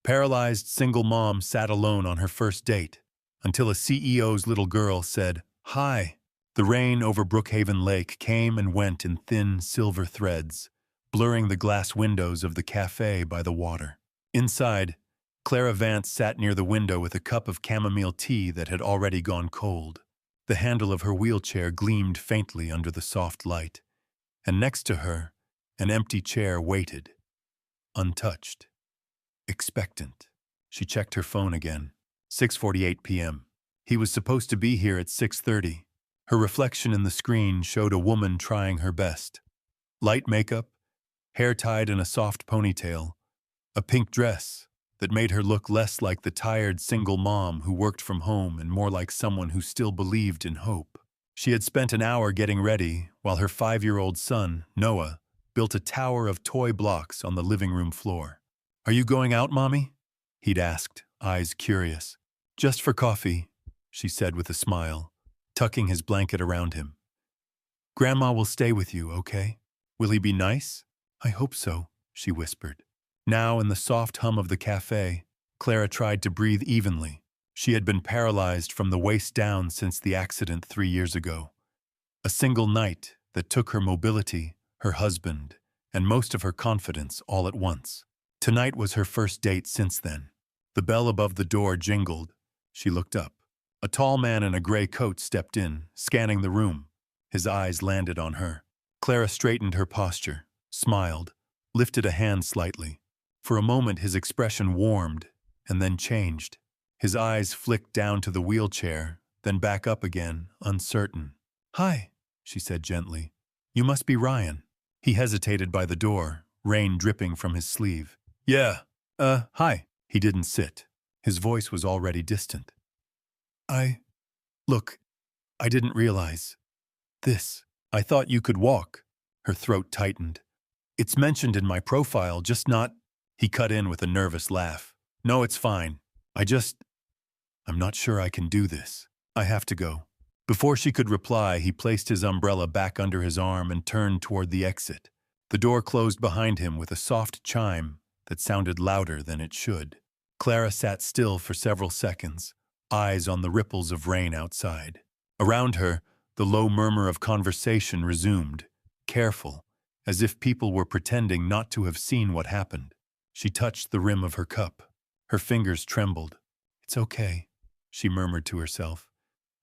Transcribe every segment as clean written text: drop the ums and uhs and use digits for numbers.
Paralyzed single mom sat alone on her first date until a CEO's little girl said, "Hi." The rain over Brookhaven Lake came and went in thin silver threads, blurring the glass windows of the cafe by the water. Inside, Clara Vance sat near the window with a cup of chamomile tea that had already gone cold. The handle of her wheelchair gleamed faintly under the soft light, and next to her, an empty chair waited, untouched, expectant. She checked her phone again. 6:48 p.m. He was supposed to be here at 6:30. Her reflection in the screen showed a woman trying her best. Light makeup, hair tied in a soft ponytail, a pink dress that made her look less like the tired single mom who worked from home and more like someone who still believed in hope. She had spent an hour getting ready while her 5-year-old son, Noah, built a tower of toy blocks on the living room floor. "Are you going out, Mommy?" he'd asked, eyes curious. "Just for coffee," she said with a smile, tucking his blanket around him. "Grandma will stay with you, okay? Will he be nice?" "I hope so," she whispered. Now, in the soft hum of the cafe, Clara tried to breathe evenly. She had been paralyzed from the waist down since the accident 3 years ago. A single night that took her mobility, her husband, and most of her confidence all at once. Tonight was her first date since then. The bell above the door jingled. She looked up. A tall man in a gray coat stepped in, scanning the room. His eyes landed on her. Clara straightened her posture, smiled, lifted a hand slightly. For a moment his expression warmed, and then changed. His eyes flicked down to the wheelchair, then back up again, uncertain. "Hi," she said gently. "You must be Ryan." He hesitated by the door, rain dripping from his sleeve. "Yeah, hi." He didn't sit. His voice was already distant. Look, I didn't realize. I thought you could walk." Her throat tightened. "It's mentioned in my profile, just not—" He cut in with a nervous laugh. "No, it's fine. I'm not sure I can do this. I have to go." Before she could reply, he placed his umbrella back under his arm and turned toward the exit. The door closed behind him with a soft chime that sounded louder than it should. Clara sat still for several seconds, eyes on the ripples of rain outside. Around her, the low murmur of conversation resumed, careful, as if people were pretending not to have seen what happened. She touched the rim of her cup. Her fingers trembled. "It's okay," she murmured to herself.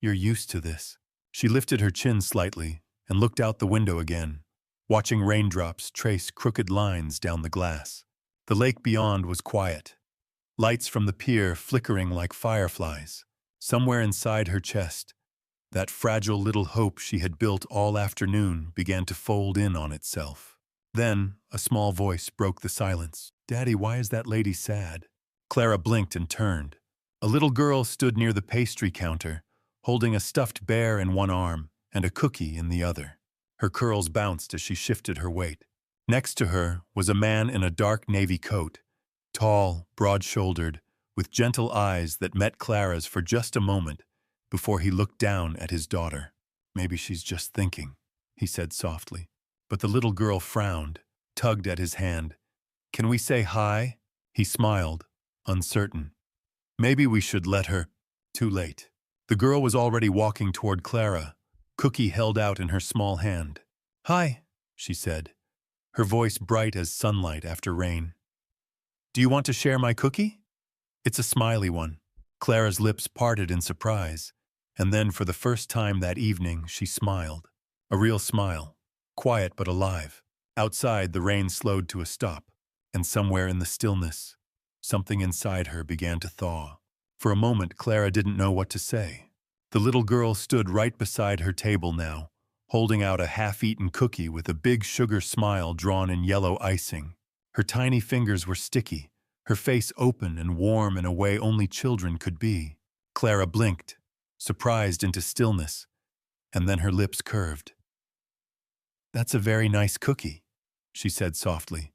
"You're used to this." She lifted her chin slightly and looked out the window again, watching raindrops trace crooked lines down the glass. The lake beyond was quiet, lights from the pier flickering like fireflies. Somewhere inside her chest, that fragile little hope she had built all afternoon began to fold in on itself. Then, a small voice broke the silence. "Daddy, why is that lady sad?" Clara blinked and turned. A little girl stood near the pastry counter, holding a stuffed bear in one arm and a cookie in the other. Her curls bounced as she shifted her weight. Next to her was a man in a dark navy coat, tall, broad-shouldered, with gentle eyes that met Clara's for just a moment before he looked down at his daughter. "Maybe she's just thinking," he said softly. But the little girl frowned, tugged at his hand. "Can we say hi?" He smiled, uncertain. "Maybe we should let her—" Too late. The girl was already walking toward Clara, cookie held out in her small hand. "Hi," she said, her voice bright as sunlight after rain. "Do you want to share my cookie?" "It's a smiley one." Clara's lips parted in surprise, and then for the first time that evening she smiled. A real smile, quiet but alive. Outside, the rain slowed to a stop, and somewhere in the stillness, something inside her began to thaw. For a moment, Clara didn't know what to say. The little girl stood right beside her table now, holding out a half-eaten cookie with a big sugar smile drawn in yellow icing. Her tiny fingers were sticky, her face open and warm in a way only children could be. Clara blinked, surprised into stillness, and then her lips curved. "That's a very nice cookie," she said softly.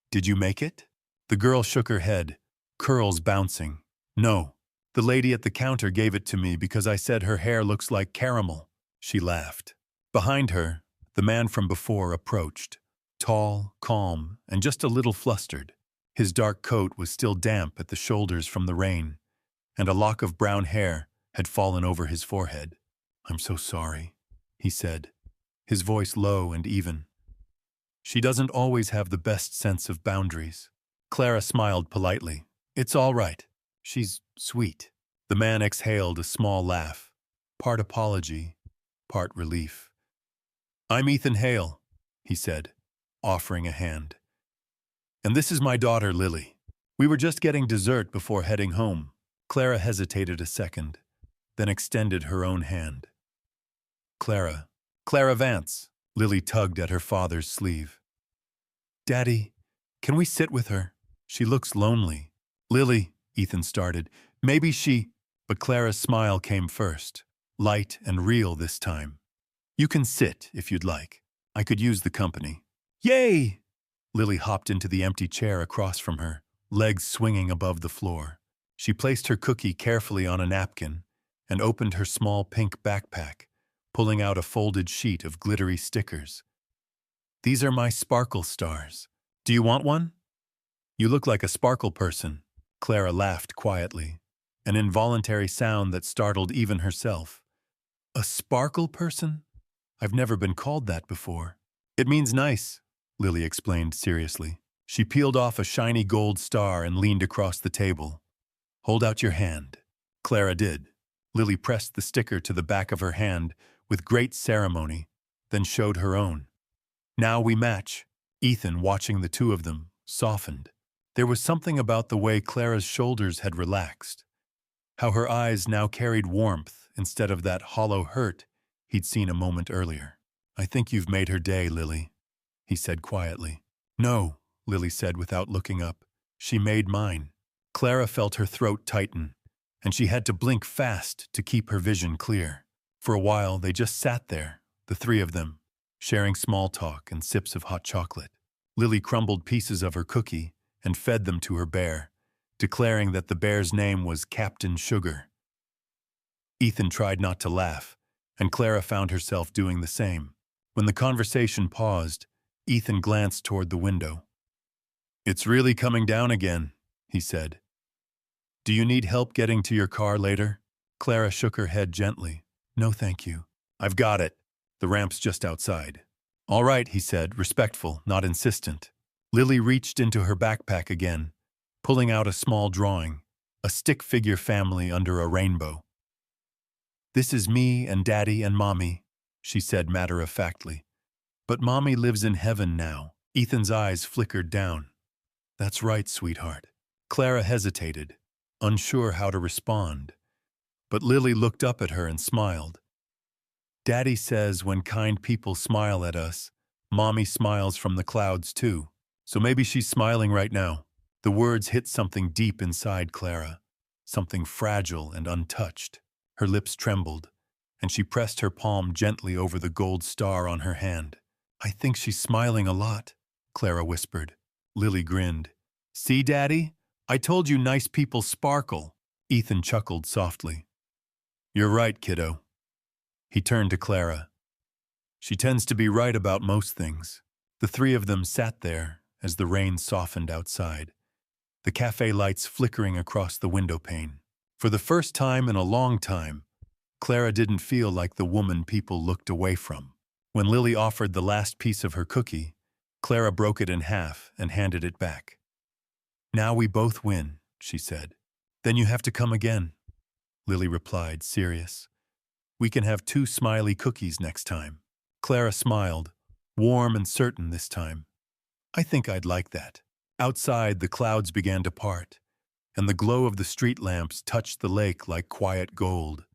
"Did you make it?" The girl shook her head, curls bouncing. "No, the lady at the counter gave it to me because I said her hair looks like caramel." She laughed. Behind her, the man from before approached, tall, calm, and just a little flustered. His dark coat was still damp at the shoulders from the rain, and a lock of brown hair had fallen over his forehead. "I'm so sorry," he said, his voice low and even. "She doesn't always have the best sense of boundaries." Clara smiled politely. "It's all right. She's sweet." The man exhaled a small laugh, part apology, part relief. "I'm Ethan Hale," he said, offering a hand. "And this is my daughter, Lily. We were just getting dessert before heading home." Clara hesitated a second, then extended her own hand. Clara Vance." Lily tugged at her father's sleeve. "Daddy, can we sit with her? She looks lonely." "Lily," Ethan started, "maybe she—" But Clara's smile came first, light and real this time. "You can sit if you'd like. I could use the company." "Yay!" Lily hopped into the empty chair across from her, legs swinging above the floor. She placed her cookie carefully on a napkin and opened her small pink backpack, pulling out a folded sheet of glittery stickers. "These are my sparkle stars. Do you want one?" "You look like a sparkle person." Clara laughed quietly, an involuntary sound that startled even herself. "A sparkle person? I've never been called that before." "It means nice," Lily explained seriously. She peeled off a shiny gold star and leaned across the table. "Hold out your hand." Clara did. Lily pressed the sticker to the back of her hand with great ceremony, then showed her own. "Now we match." Ethan, watching the two of them, softened. There was something about the way Clara's shoulders had relaxed, how her eyes now carried warmth instead of that hollow hurt he'd seen a moment earlier. "I think you've made her day, Lily," he said quietly. "No," Lily said without looking up. "She made mine." Clara felt her throat tighten, and she had to blink fast to keep her vision clear. For a while, they just sat there, the three of them, sharing small talk and sips of hot chocolate. Lily crumbled pieces of her cookie and fed them to her bear, declaring that the bear's name was Captain Sugar. Ethan tried not to laugh, and Clara found herself doing the same. When the conversation paused, Ethan glanced toward the window. "It's really coming down again," he said. "Do you need help getting to your car later?" Clara shook her head gently. "No, thank you. I've got it. The ramp's just outside." "All right," he said, respectful, not insistent. Lily reached into her backpack again, pulling out a small drawing, a stick figure family under a rainbow. "This is me and Daddy and Mommy," she said matter-of-factly. "But Mommy lives in heaven now." Ethan's eyes flickered down. "That's right, sweetheart." Clara hesitated, unsure how to respond. But Lily looked up at her and smiled. "Daddy says when kind people smile at us, Mommy smiles from the clouds too. So maybe she's smiling right now." The words hit something deep inside Clara, something fragile and untouched. Her lips trembled, and she pressed her palm gently over the gold star on her hand. "I think she's smiling a lot," Clara whispered. Lily grinned. "See, Daddy? I told you nice people sparkle." Ethan chuckled softly. "You're right, kiddo." He turned to Clara. "She tends to be right about most things." The three of them sat there as the rain softened outside, the cafe lights flickering across the window pane. For the first time in a long time, Clara didn't feel like the woman people looked away from. When Lily offered the last piece of her cookie, Clara broke it in half and handed it back. "Now we both win," she said. "Then you have to come again," Lily replied, serious. "We can have 2 smiley cookies next time." Clara smiled, warm and certain this time. "I think I'd like that." Outside, the clouds began to part, and the glow of the street lamps touched the lake like quiet gold,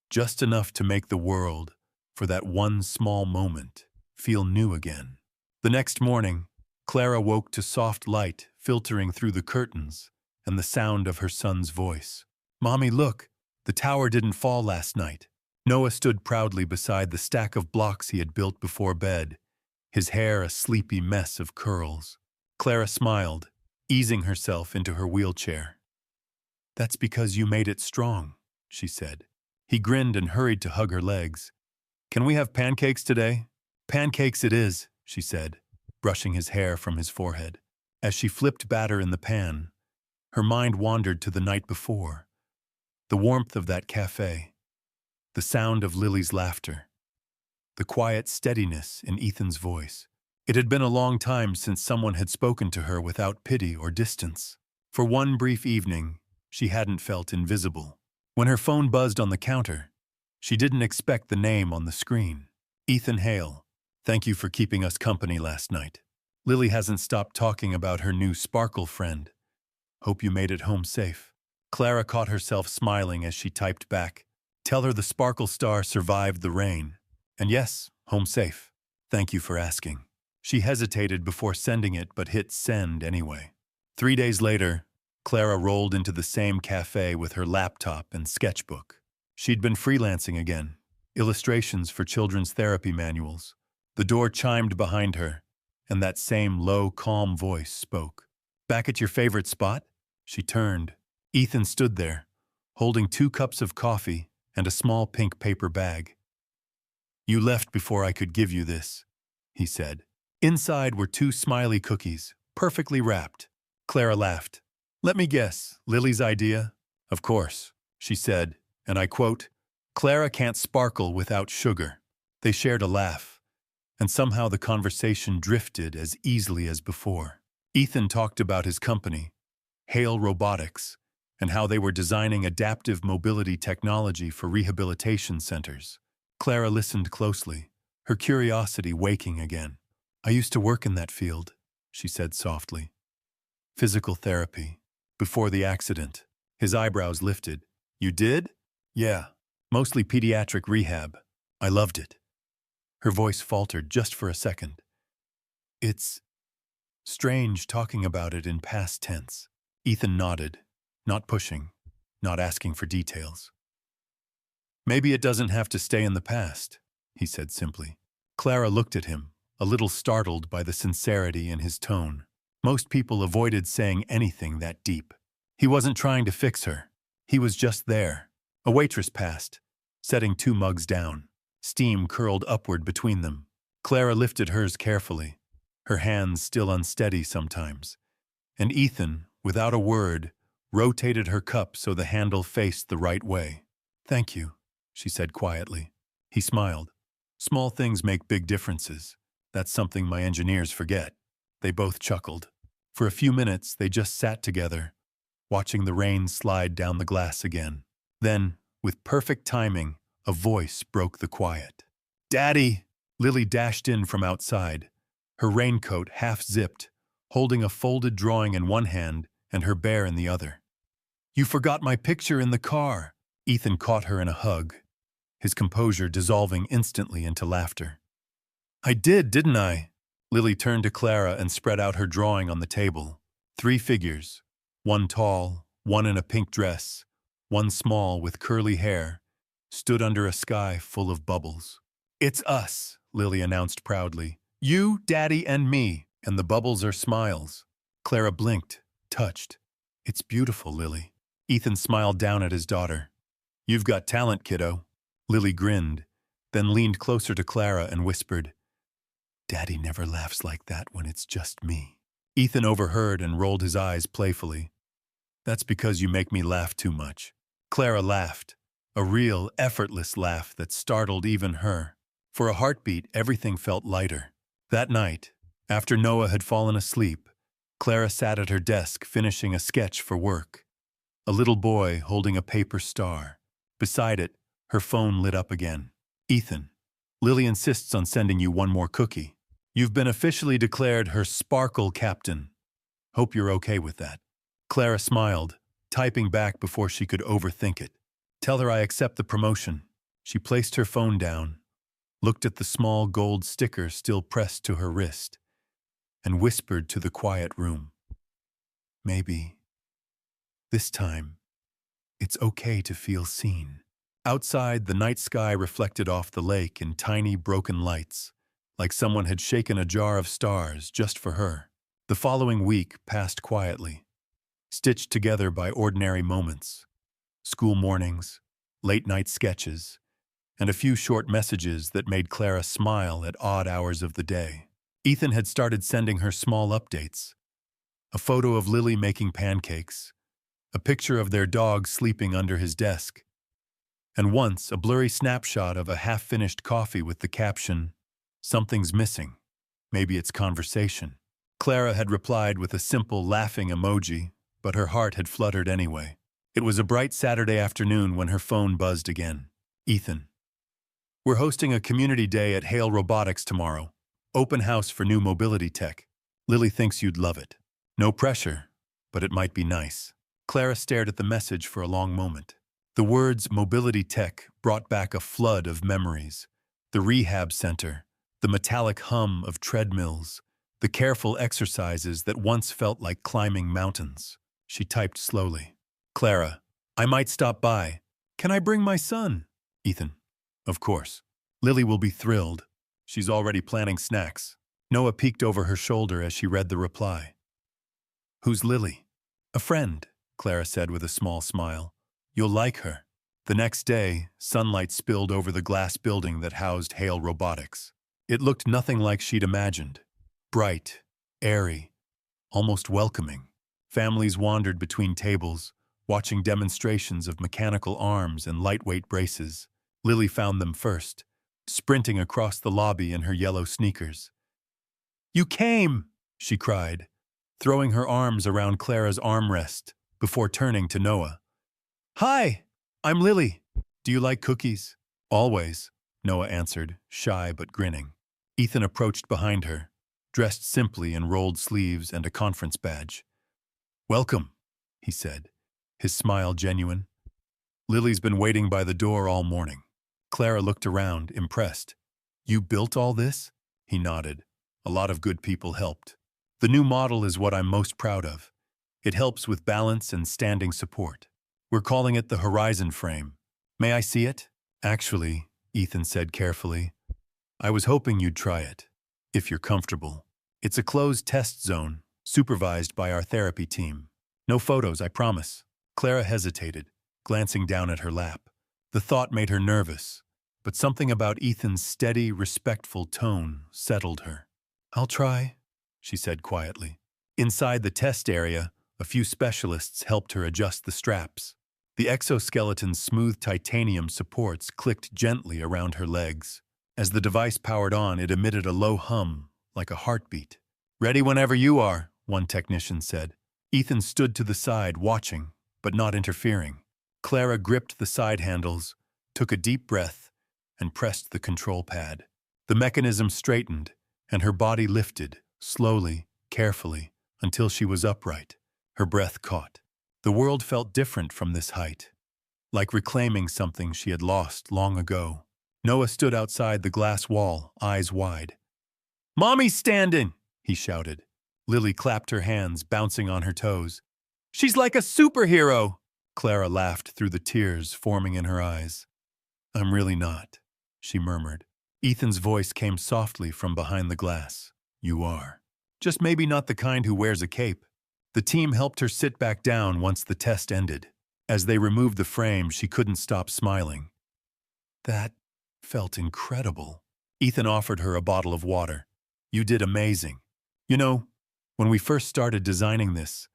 just enough to make the world, for that one small moment, feel new again. The next morning, Clara woke to soft light filtering through the curtains and the sound of her son's voice. "Mommy, look, the tower didn't fall last night." Noah stood proudly beside the stack of blocks he had built before bed, his hair a sleepy mess of curls. Clara smiled, easing herself into her wheelchair. "That's because you made it strong," she said. He grinned and hurried to hug her legs. "Can we have pancakes today?" "Pancakes it is," she said, brushing his hair from his forehead. As she flipped batter in the pan, her mind wandered to the night before, the warmth of that cafe, the sound of Lily's laughter, the quiet steadiness in Ethan's voice. It had been a long time since someone had spoken to her without pity or distance. For one brief evening, she hadn't felt invisible. When her phone buzzed on the counter, she didn't expect the name on the screen. Ethan Hale, thank you for keeping us company last night. Lily hasn't stopped talking about her new sparkle friend. Hope you made it home safe. Clara caught herself smiling as she typed back, tell her the sparkle star survived the rain. And yes, home safe. Thank you for asking. She hesitated before sending it but hit send anyway. 3 days later, Clara rolled into the same cafe with her laptop and sketchbook. She'd been freelancing again, illustrations for children's therapy manuals. The door chimed behind her, and that same low, calm voice spoke. Back at your favorite spot? She turned. Ethan stood there, holding 2 cups of coffee and a small pink paper bag. You left before I could give you this, he said. Inside were 2 smiley cookies, perfectly wrapped. Clara laughed. Let me guess, Lily's idea? Of course, she said, and I quote, Clara can't sparkle without sugar. They shared a laugh, and somehow the conversation drifted as easily as before. Ethan talked about his company, Hale Robotics, and how they were designing adaptive mobility technology for rehabilitation centers. Clara listened closely, her curiosity waking again. I used to work in that field, she said softly. Physical therapy. Before the accident. His eyebrows lifted. You did? Yeah. Mostly pediatric rehab. I loved it. Her voice faltered just for a second. It's strange talking about it in past tense. Ethan nodded, not pushing, not asking for details. Maybe it doesn't have to stay in the past, he said simply. Clara looked at him, a little startled by the sincerity in his tone. Most people avoided saying anything that deep. He wasn't trying to fix her. He was just there. A waitress passed, setting 2 mugs down. Steam curled upward between them. Clara lifted hers carefully, her hands still unsteady sometimes. And Ethan, without a word, rotated her cup so the handle faced the right way. Thank you, she said quietly. He smiled. Small things make big differences. That's something my engineers forget. They both chuckled. For a few minutes, they just sat together, watching the rain slide down the glass again. Then, with perfect timing, a voice broke the quiet. Daddy! Lily dashed in from outside, her raincoat half-zipped, holding a folded drawing in one hand and her bear in the other. You forgot my picture in the car! Ethan caught her in a hug, his composure dissolving instantly into laughter. I did, didn't I? Lily turned to Clara and spread out her drawing on the table. 3 figures, one tall, one in a pink dress, one small with curly hair, stood under a sky full of bubbles. It's us, Lily announced proudly. You, Daddy, and me, and the bubbles are smiles. Clara blinked, touched. It's beautiful, Lily. Ethan smiled down at his daughter. You've got talent, kiddo. Lily grinned, then leaned closer to Clara and whispered, Daddy never laughs like that when it's just me. Ethan overheard and rolled his eyes playfully. That's because you make me laugh too much. Clara laughed, a real, effortless laugh that startled even her. For a heartbeat, everything felt lighter. That night, after Noah had fallen asleep, Clara sat at her desk finishing a sketch for work. A little boy holding a paper star. Beside it, her phone lit up again. Ethan, Lily insists on sending you one more cookie. You've been officially declared her sparkle captain. Hope you're okay with that. Clara smiled, typing back before she could overthink it. Tell her I accept the promotion. She placed her phone down, looked at the small gold sticker still pressed to her wrist, and whispered to the quiet room. Maybe, this time, it's okay to feel seen. Outside, the night sky reflected off the lake in tiny broken lights, like someone had shaken a jar of stars just for her. The following week passed quietly, stitched together by ordinary moments. School mornings, late-night sketches, and a few short messages that made Clara smile at odd hours of the day. Ethan had started sending her small updates, A photo of Lily making pancakes, a picture of their dog sleeping under his desk, and once a blurry snapshot of a half-finished coffee with the caption, "Something's missing. Maybe it's conversation." Clara had replied with a simple laughing emoji, but her heart had fluttered anyway. It was a bright Saturday afternoon when her phone buzzed again. Ethan. "We're hosting a community day at Hale Robotics tomorrow. Open house for new mobility tech. Lily thinks you'd love it. No pressure, but it might be nice." Clara stared at the message for a long moment. The words mobility tech brought back a flood of memories. The rehab center, the metallic hum of treadmills, the careful exercises that once felt like climbing mountains. She typed slowly. "Clara, I might stop by. Can I bring my son?" Ethan. "Of course. Lily will be thrilled. She's already planning snacks." Noah peeked over her shoulder as she read the reply. "Who's Lily?" "A friend," Clara said with a small smile. "You'll like her." The next day, sunlight spilled over the glass building that housed Hale Robotics. It looked nothing like she'd imagined. Bright, airy, almost welcoming. Families wandered between tables, watching demonstrations of mechanical arms and lightweight braces. Lily found them first, sprinting across the lobby in her yellow sneakers. "You came!" she cried, throwing her arms around Clara's armrest before turning to Noah. "Hi, I'm Lily. Do you like cookies?" "Always," Noah answered, shy but grinning. Ethan approached behind her, dressed simply in rolled sleeves and a conference badge. "Welcome," he said, his smile genuine. "Lily's been waiting by the door all morning." Clara looked around, impressed. "You built all this?" He nodded. "A lot of good people helped. The new model is what I'm most proud of. It helps with balance and standing support. We're calling it the Horizon frame. May I see it?" "Actually," Ethan said carefully, "I was hoping you'd try it, if you're comfortable. It's a closed test zone, supervised by our therapy team. No photos, I promise." Clara hesitated, glancing down at her lap. The thought made her nervous, but something about Ethan's steady, respectful tone settled her. "I'll try," she said quietly. Inside the test area, a few specialists helped her adjust the straps. The exoskeleton's smooth titanium supports clicked gently around her legs. As the device powered on, it emitted a low hum, like a heartbeat. "Ready whenever you are," one technician said. Ethan stood to the side, watching, but not interfering. Clara gripped the side handles, took a deep breath, and pressed the control pad. The mechanism straightened, and her body lifted, slowly, carefully, until she was upright. Her breath caught. The world felt different from this height, like reclaiming something she had lost long ago. Noah stood outside the glass wall, eyes wide. "Mommy's standing!" he shouted. Lily clapped her hands, bouncing on her toes. "She's like a superhero!" Clara laughed through the tears forming in her eyes. "I'm really not," she murmured. Ethan's voice came softly from behind the glass. "You are. Just maybe not the kind who wears a cape." The team helped her sit back down once the test ended. As they removed the frame, she couldn't stop smiling. "That felt incredible." Ethan offered her a bottle of water. "You did amazing. You know, when we first started designing this,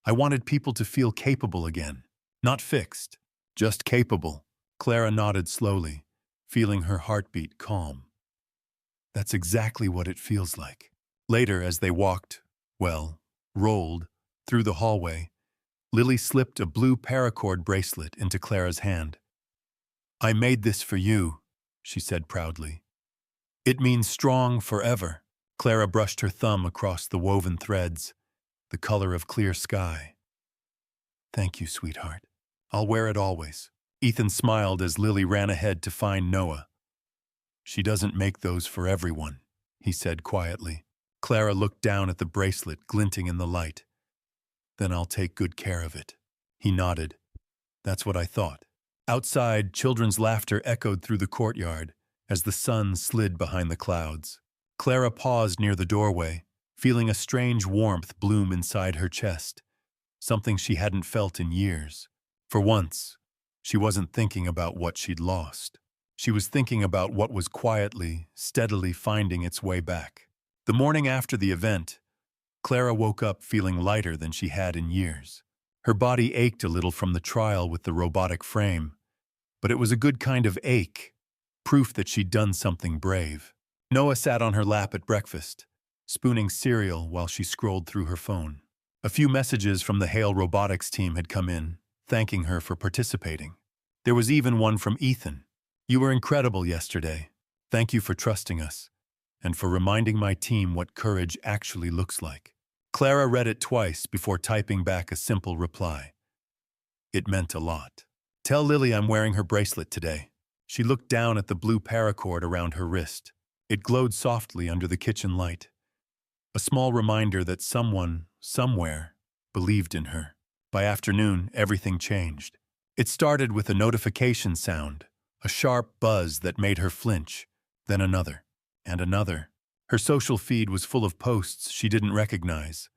I wanted people to feel capable again. Not fixed, just capable." Clara nodded slowly, feeling her heartbeat calm. "That's exactly what it feels like." Later, as they walked, rolled, through the hallway, Lily slipped a blue paracord bracelet into Clara's hand. "I made this for you," she said proudly. "It means strong forever." Clara brushed her thumb across the woven threads, the color of clear sky. "Thank you, sweetheart. I'll wear it always." Ethan smiled as Lily ran ahead to find Noah. "She doesn't make those for everyone," he said quietly. Clara looked down at the bracelet glinting in the light. "Then I'll take good care of it." He nodded. "That's what I thought." Outside, children's laughter echoed through the courtyard as the sun slid behind the clouds. Clara paused near the doorway, feeling a strange warmth bloom inside her chest, something she hadn't felt in years. For once, she wasn't thinking about what she'd lost. She was thinking about what was quietly, steadily finding its way back. The morning after the event, Clara woke up feeling lighter than she had in years. Her body ached a little from the trial with the robotic frame, but it was a good kind of ache, proof that she'd done something brave. Noah sat on her lap at breakfast, spooning cereal while she scrolled through her phone. A few messages from the Hale Robotics team had come in, thanking her for participating. There was even one from Ethan. "You were incredible yesterday. Thank you for trusting us, and for reminding my team what courage actually looks like." Clara read it twice before typing back a simple reply. It meant a lot. "Tell Lily I'm wearing her bracelet today." She looked down at the blue paracord around her wrist. It glowed softly under the kitchen light. A small reminder that someone, somewhere, believed in her. By afternoon, everything changed. It started with a notification sound, a sharp buzz that made her flinch, then another, and another. Her social feed was full of posts she didn't recognize.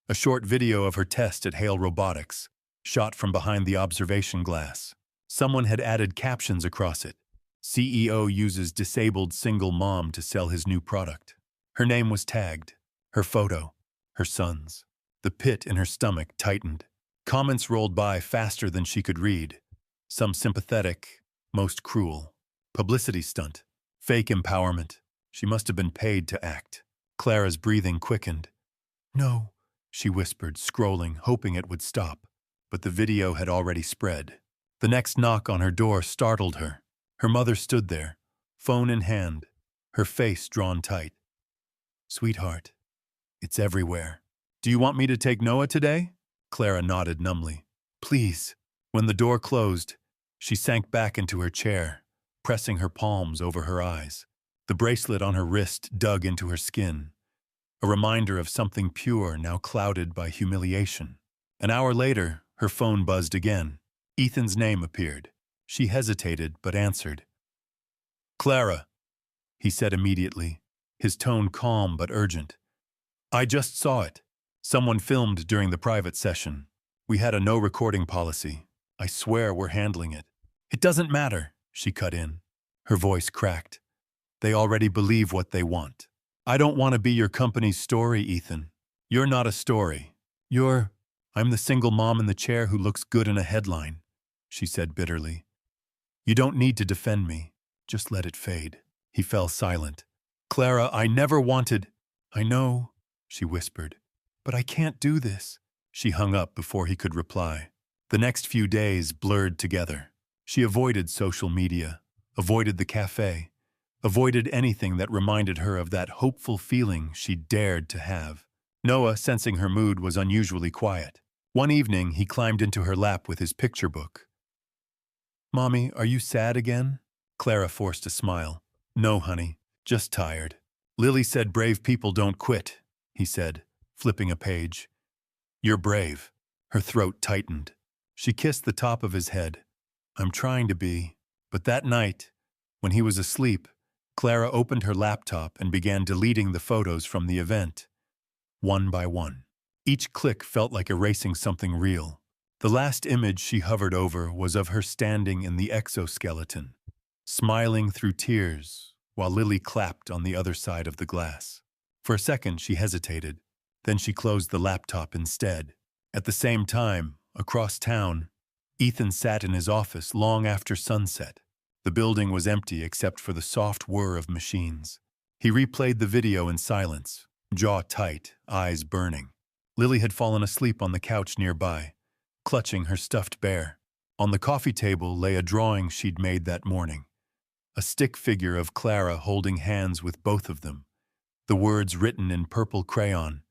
A short video of her test at Hale Robotics, shot from behind the observation glass. Someone had added captions across it. "CEO uses disabled single mom to sell his new product." Her name was tagged. Her photo. Her son's. The pit in her stomach tightened. Comments rolled by faster than she could read. Some sympathetic, most cruel. Publicity stunt. Fake empowerment. She must have been paid to act. Clara's breathing quickened. "No," she whispered, scrolling, hoping it would stop. But the video had already spread. The next knock on her door startled her. Her mother stood there, phone in hand, her face drawn tight. "Sweetheart, it's everywhere. Do you want me to take Noah today?" Clara nodded numbly. "Please." When the door closed, she sank back into her chair, pressing her palms over her eyes. The bracelet on her wrist dug into her skin, a reminder of something pure now clouded by humiliation. An hour later, her phone buzzed again. Ethan's name appeared. She hesitated but answered. "Clara," he said immediately, his tone calm but urgent. "I just saw it. Someone filmed during the private session. We had a no recording policy. I swear we're handling it." "It doesn't matter," she cut in. Her voice cracked. "They already believe what they want. I don't want to be your company's story, Ethan. You're not a story. I'm the single mom in the chair who looks good in a headline," she said bitterly. "You don't need to defend me. Just let it fade." He fell silent. "Clara, I never wanted—" "I know," she whispered. "But I can't do this." She hung up before he could reply. The next few days blurred together. She avoided social media, avoided the cafe, avoided anything that reminded her of that hopeful feeling she dared to have. Noah, sensing her mood, was unusually quiet. One evening, he climbed into her lap with his picture book. "Mommy, are you sad again?" Clara forced a smile. "No, honey, just tired." "Lily said brave people don't quit," he said, flipping a page. "You're brave." Her throat tightened. She kissed the top of his head. "I'm trying to be." But that night, when he was asleep, Clara opened her laptop and began deleting the photos from the event, one by one. Each click felt like erasing something real. The last image she hovered over was of her standing in the exoskeleton, smiling through tears, while Lily clapped on the other side of the glass. For a second, she hesitated. Then she closed the laptop instead. At the same time, across town, Ethan sat in his office long after sunset. The building was empty except for the soft whir of machines. He replayed the video in silence, jaw tight, eyes burning. Lily had fallen asleep on the couch nearby, clutching her stuffed bear. On the coffee table lay a drawing she'd made that morning, a stick figure of Clara holding hands with both of them, the words written in purple crayon,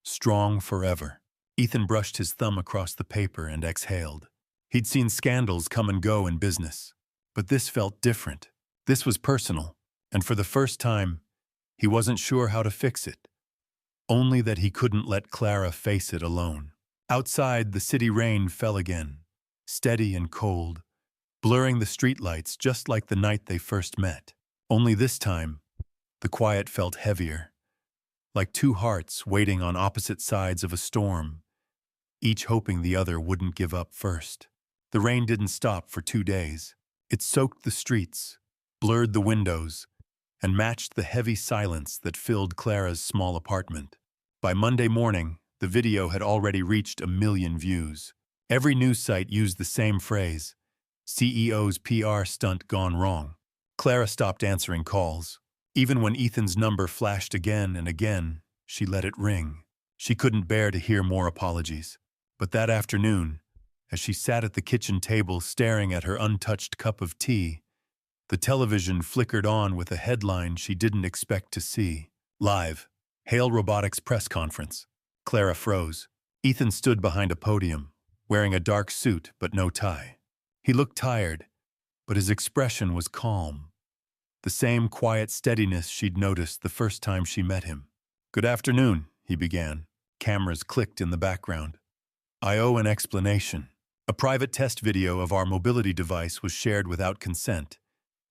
"Strong forever." Ethan brushed his thumb across the paper and exhaled. He'd seen scandals come and go in business, but this felt different. This was personal, and for the first time, he wasn't sure how to fix it. Only that he couldn't let Clara face it alone. Outside, the city rain fell again, steady and cold, blurring the streetlights just like the night they first met. Only this time, the quiet felt heavier, like two hearts waiting on opposite sides of a storm, each hoping the other wouldn't give up first. The rain didn't stop for 2 days. It soaked the streets, blurred the windows, and matched the heavy silence that filled Clara's small apartment. By Monday morning, the video had already reached 1 million views. Every news site used the same phrase, CEO's PR stunt gone wrong. Clara stopped answering calls. Even when Ethan's number flashed again and again, she let it ring. She couldn't bear to hear more apologies. But that afternoon, as she sat at the kitchen table staring at her untouched cup of tea, the television flickered on with a headline she didn't expect to see. Live, Hale Robotics press conference. Clara froze. Ethan stood behind a podium, wearing a dark suit but no tie. He looked tired, but his expression was calm. The same quiet steadiness she'd noticed the first time she met him. "Good afternoon," he began. Cameras clicked in the background. "I owe an explanation. A private test video of our mobility device was shared without consent,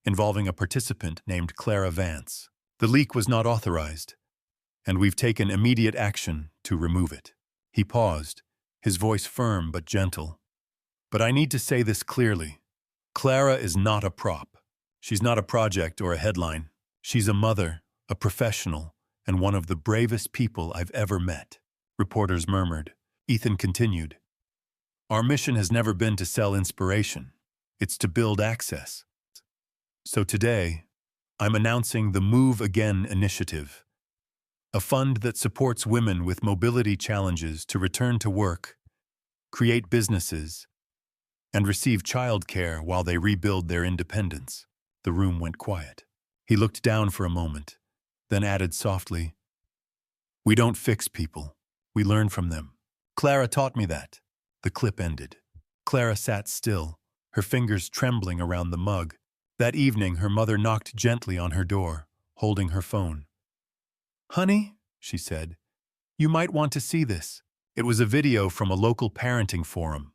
involving a participant named Clara Vance. The leak was not authorized, and we've taken immediate action to remove it." He paused, his voice firm but gentle. "But I need to say this clearly. Clara is not a prop. She's not a project or a headline. She's a mother, a professional, and one of the bravest people I've ever met." Reporters murmured. Ethan continued. "Our mission has never been to sell inspiration. It's to build access. So today, I'm announcing the Move Again initiative, a fund that supports women with mobility challenges to return to work, create businesses, and receive childcare while they rebuild their independence." The room went quiet. He looked down for a moment, then added softly, "We don't fix people. We learn from them. Clara taught me that." The clip ended. Clara sat still, her fingers trembling around the mug. That evening, her mother knocked gently on her door, holding her phone. "Honey," she said, "you might want to see this." It was a video from a local parenting forum.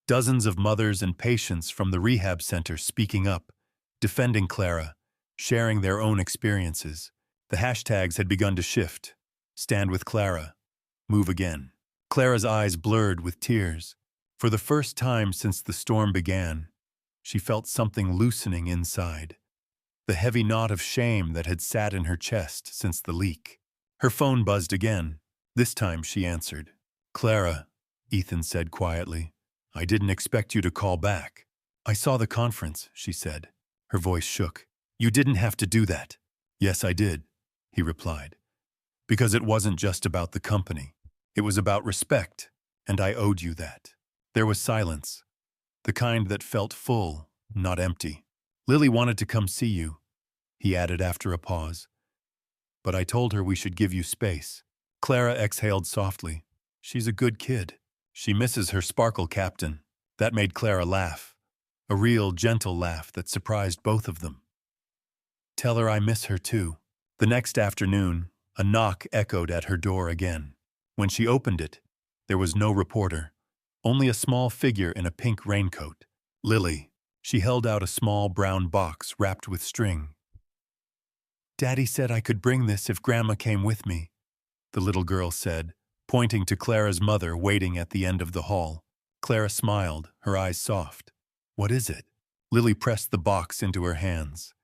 Dozens of mothers and patients from the rehab center speaking up, defending Clara, sharing their own experiences. The hashtags had begun to shift. Stand with Clara. Move again. Clara's eyes blurred with tears. For the first time since the storm began, she felt something loosening inside. The heavy knot of shame that had sat in her chest since the leak. Her phone buzzed again. This time she answered. "Clara," Ethan said quietly, "I didn't expect you to call back." "I saw the conference," she said. Her voice shook. "You didn't have to do that." "Yes, I did," he replied. "Because it wasn't just about the company. It was about respect, and I owed you that." There was silence, the kind that felt full, not empty. "Lily wanted to come see you," he added after a pause. "But I told her we should give you space." Clara exhaled softly. "She's a good kid. She misses her sparkle captain." That made Clara laugh. A real, gentle laugh that surprised both of them. "Tell her I miss her too." The next afternoon, a knock echoed at her door again. When she opened it, there was no reporter, only a small figure in a pink raincoat. Lily. She held out a small brown box wrapped with string. "Daddy said I could bring this if Grandma came with me," the little girl said, pointing to Clara's mother waiting at the end of the hall. Clara smiled, her eyes soft. "What is it?" Lily pressed the box into her hands.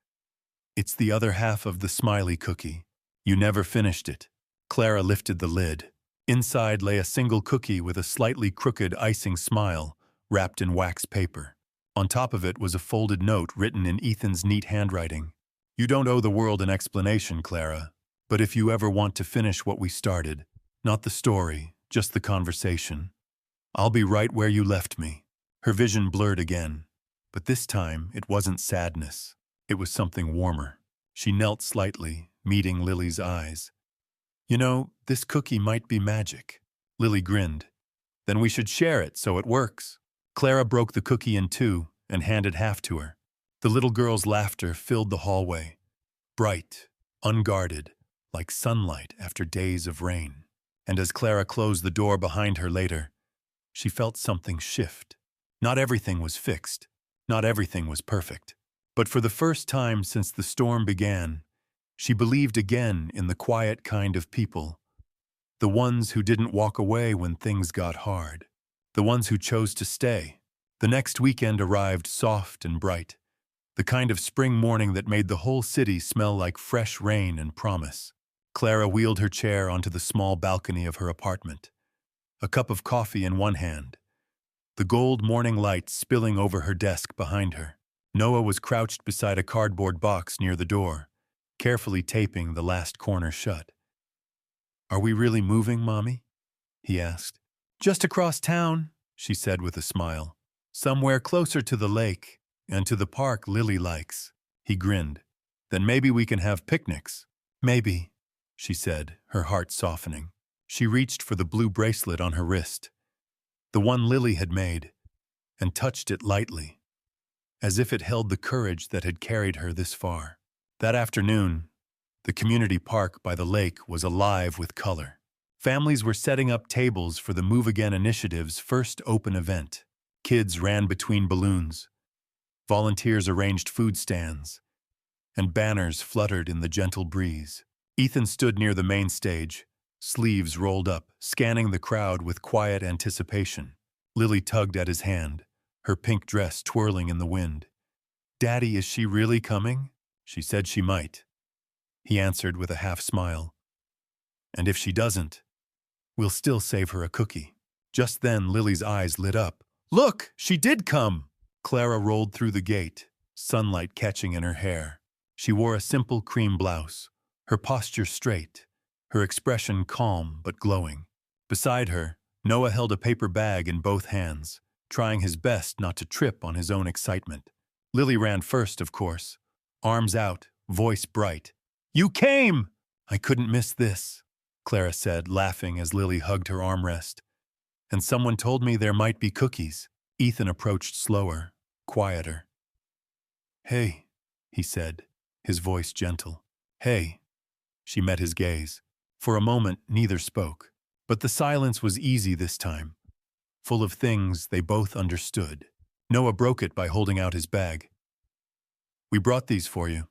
"It's the other half of the smiley cookie. You never finished it." Clara lifted the lid. Inside lay a single cookie with a slightly crooked icing smile wrapped in wax paper. On top of it was a folded note written in Ethan's neat handwriting. "You don't owe the world an explanation, Clara, but if you ever want to finish what we started, not the story, just the conversation, I'll be right where you left me." Her vision blurred again, but this time it wasn't sadness. It was something warmer. She knelt slightly, meeting Lily's eyes. "You know, this cookie might be magic." Lily grinned. "Then we should share it so it works." Clara broke the cookie in two and handed half to her. The little girl's laughter filled the hallway, bright, unguarded, like sunlight after days of rain. And as Clara closed the door behind her later, she felt something shift. Not everything was fixed. Not everything was perfect. But for the first time since the storm began, she believed again in the quiet kind of people. The ones who didn't walk away when things got hard. The ones who chose to stay. The next weekend arrived soft and bright. The kind of spring morning that made the whole city smell like fresh rain and promise. Clara wheeled her chair onto the small balcony of her apartment, a cup of coffee in one hand, the gold morning light spilling over her desk behind her. Noah was crouched beside a cardboard box near the door, carefully taping the last corner shut. "Are we really moving, Mommy?" he asked. "Just across town," she said with a smile. "Somewhere closer to the lake and to the park Lily likes." He grinned. "Then maybe we can have picnics." "Maybe," she said, her heart softening. She reached for the blue bracelet on her wrist, the one Lily had made, and touched it lightly, as if it held the courage that had carried her this far. That afternoon, the community park by the lake was alive with color. Families were setting up tables for the Move Again initiative's first open event. Kids ran between balloons. Volunteers arranged food stands, and banners fluttered in the gentle breeze. Ethan stood near the main stage, sleeves rolled up, scanning the crowd with quiet anticipation. Lily tugged at his hand, her pink dress twirling in the wind. "Daddy, is she really coming?" She said she might. He answered with a half smile. "And if she doesn't, we'll still save her a cookie." Just then, Lily's eyes lit up. "Look, she did come!" Clara rolled through the gate, sunlight catching in her hair. She wore a simple cream blouse, her posture straight, her expression calm but glowing. Beside her, Noah held a paper bag in both hands, trying his best not to trip on his own excitement. Lily ran first, of course, arms out, voice bright. "You came!" "I couldn't miss this," Clara said, laughing as Lily hugged her armrest. "And someone told me there might be cookies." Ethan approached slower, quieter. "Hey," he said, his voice gentle. "Hey." She met his gaze. For a moment, neither spoke. But the silence was easy this time, full of things they both understood. Noah broke it by holding out his bag. "We brought these for you."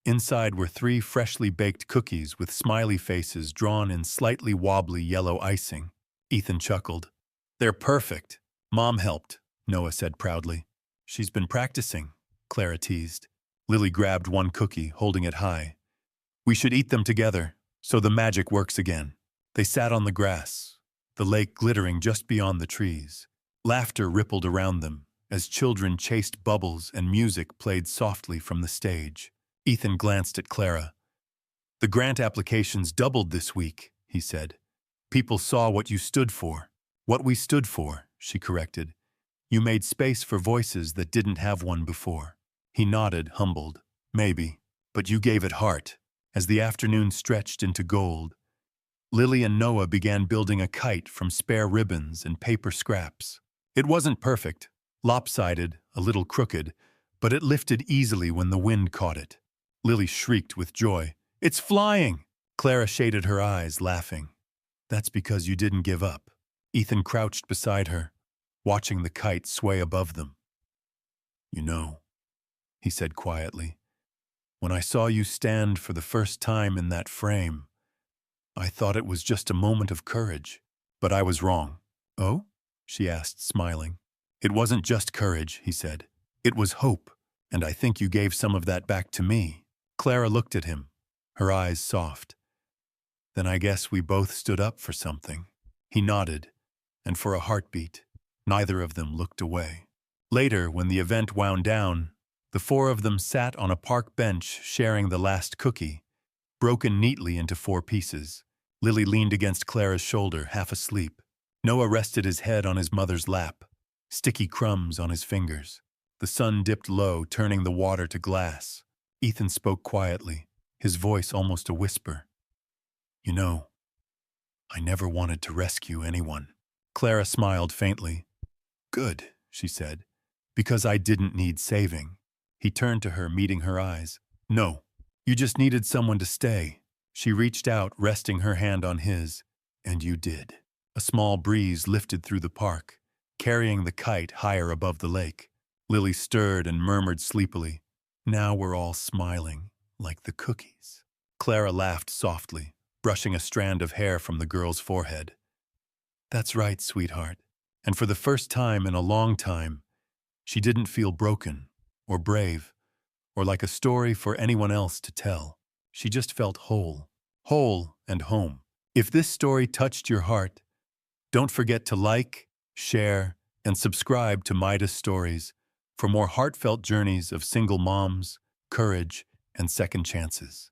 Inside were 3 freshly baked cookies with smiley faces drawn in slightly wobbly yellow icing. Ethan chuckled. "They're perfect. Mom helped," Noah said proudly. "She's been practicing," Clara teased. Lily grabbed one cookie, holding it high. "We should eat them together, so the magic works again." They sat on the grass, the lake glittering just beyond the trees. Laughter rippled around them as children chased bubbles and music played softly from the stage. Ethan glanced at Clara. "The grant applications doubled this week," he said. "People saw what you stood for." "What we stood for," she corrected. "You made space for voices that didn't have one before." He nodded, humbled. "Maybe, but you gave it heart." As the afternoon stretched into gold, Lily and Noah began building a kite from spare ribbons and paper scraps. It wasn't perfect, lopsided, a little crooked, but it lifted easily when the wind caught it. Lily shrieked with joy. "It's flying!" Clara shaded her eyes, laughing. "That's because you didn't give up." Ethan crouched beside her, watching the kite sway above them. "You know," he said quietly, "when I saw you stand for the first time in that frame, I thought it was just a moment of courage, but I was wrong." "Oh?" she asked, smiling. "It wasn't just courage," he said. "It was hope, and I think you gave some of that back to me." Clara looked at him, her eyes soft. "Then I guess we both stood up for something." He nodded, and for a heartbeat, neither of them looked away. Later, when the event wound down, the 4 of them sat on a park bench sharing the last cookie, broken neatly into 4 pieces. Lily leaned against Clara's shoulder, half asleep. Noah rested his head on his mother's lap, sticky crumbs on his fingers. The sun dipped low, turning the water to glass. Ethan spoke quietly, his voice almost a whisper. "You know, I never wanted to rescue anyone." Clara smiled faintly. "Good," she said, "because I didn't need saving." He turned to her, meeting her eyes. "No, you just needed someone to stay." She reached out, resting her hand on his. "And you did." A small breeze lifted through the park, carrying the kite higher above the lake. Lily stirred and murmured sleepily, "Now we're all smiling, like the cookies." Clara laughed softly, brushing a strand of hair from the girl's forehead. "That's right, sweetheart." And for the first time in a long time, she didn't feel broken, or brave, or like a story for anyone else to tell. She just felt whole. whole and home. If this story touched your heart, don't forget to like, share, and subscribe to Midus Stories for more heartfelt journeys of single moms, courage, and second chances.